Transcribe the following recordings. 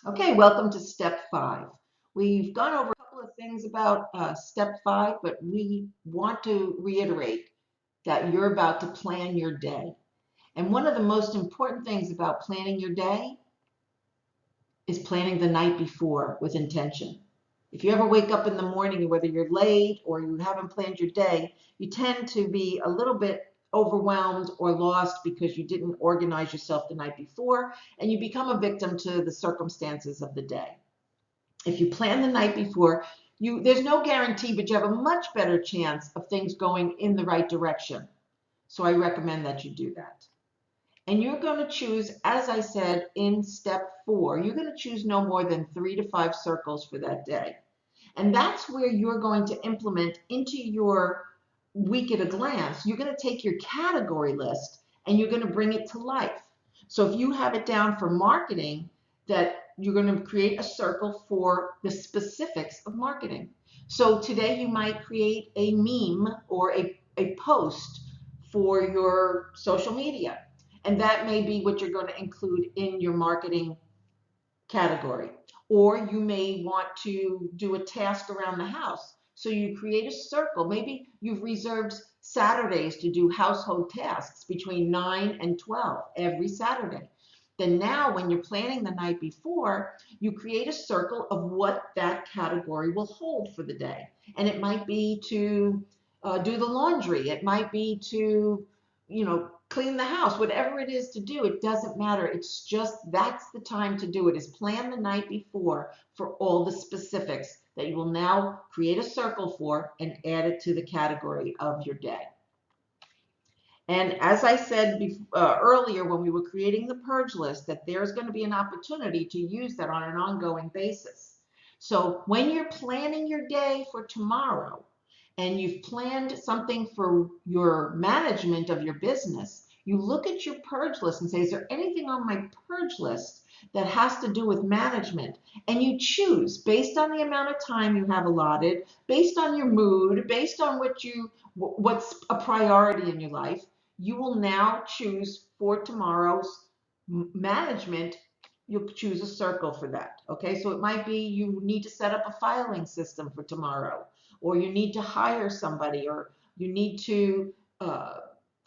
Okay, welcome to step 5. We've gone over a couple of things about step 5, but we want to reiterate that you're about to plan your day. And one of the most important things about planning your day is planning the night before with intention. If you ever wake up in the morning, whether you're late or you haven't planned your day, you tend to be a little bit overwhelmed or lost because you didn't organize yourself the night before, and you become a victim to the circumstances of the day. If you plan the night before, there's no guarantee, but you have a much better chance of things going in the right direction. So I recommend that you do that. And you're going to choose, as I said in step 4, you're going to choose no more than 3 to 5 circles for that day. And that's where you're going to implement into your week at a glance. You're going to take your category list and you're going to bring it to life. So if you have it down for marketing, that you're going to create a circle for the specifics of marketing. So today you might create a meme or a post for your social media. And that may be what you're going to include in your marketing category. Or you may want to do a task around the house. So you create a circle. Maybe you've reserved Saturdays to do household tasks between 9 and 12 every Saturday. Then now when you're planning the night before, you create a circle of what that category will hold for the day. And it might be to do the laundry. It might be to, clean the house, whatever it is to do, it doesn't matter. It's just that's the time to do it, is plan the night before for all the specifics that you will now create a circle for and add it to the category of your day. And as I said earlier when we were creating the purge list, that there's going to be an opportunity to use that on an ongoing basis. So when you're planning your day for tomorrow, and you've planned something for your management of your business, you look at your purge list and say, is there anything on my purge list that has to do with management? And you choose based on the amount of time you have allotted, based on your mood, based on what's a priority in your life. You will now choose for tomorrow's management. You'll choose a circle for that. Okay, so it might be you need to set up a filing system for tomorrow, or you need to hire somebody, or you need to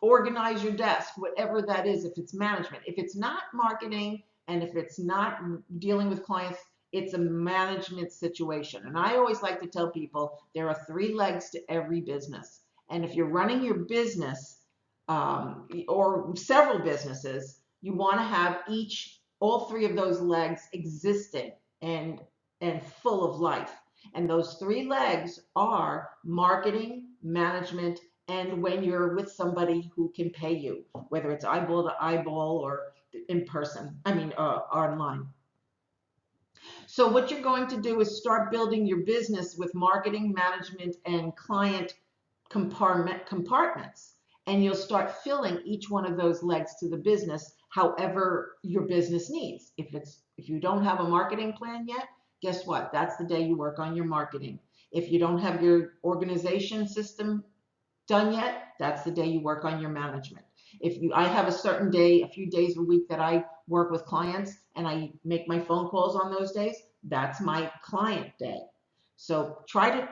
organize your desk, whatever that is, if it's management. If it's not marketing and if it's not dealing with clients, it's a management situation. And I always like to tell people there are 3 legs to every business. And if you're running your business or several businesses, you want to have all 3 of those legs existing and full of life. And those 3 legs are marketing, management, and when you're with somebody who can pay you, whether it's eyeball to eyeball or in person, online. So what you're going to do is start building your business with marketing, management, and client compartments. And you'll start filling each one of those legs to the business however your business needs. If you don't have a marketing plan yet, guess what? That's the day you work on your marketing. If you don't have your organization system done yet, that's the day you work on your management. I have a certain day, a few days a week that I work with clients and I make my phone calls on those days, that's my client day. So try to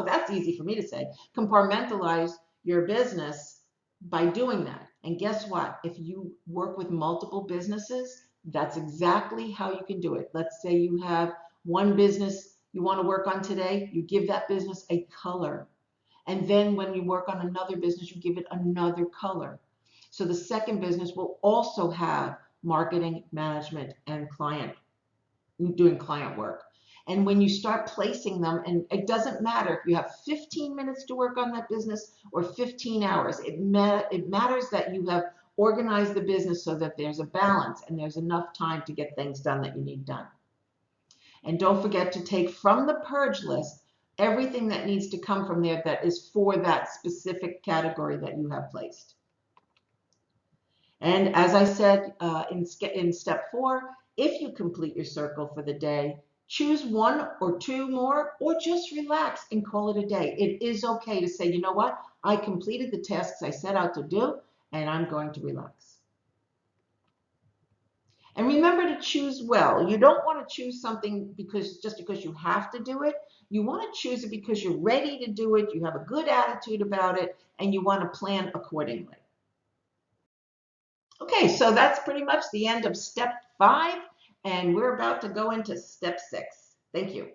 that's easy for me to say, compartmentalize your business by doing that. And guess what? If you work with multiple businesses, that's exactly how you can do it. Let's say you have one business you want to work on today, you give that business a color. And then when you work on another business, you give it another color. So the second business will also have marketing, management, and doing client work. And when you start placing them, and it doesn't matter if you have 15 minutes to work on that business or 15 hours, it matters that you have organized the business so that there's a balance and there's enough time to get things done that you need done. And don't forget to take from the purge list everything that needs to come from there that is for that specific category that you have placed. And as I said in step 4, if you complete your circle for the day, choose 1 or 2 more, or just relax and call it a day. It is okay to say, you know what, I completed the tasks I set out to do, and I'm going to relax. And remember, remember to choose well. You don't want to choose something just because you have to do it. You want to choose it because you're ready to do it, you have a good attitude about it, and you want to plan accordingly. Okay, so that's pretty much the end of step 5, and we're about to go into step 6. Thank you.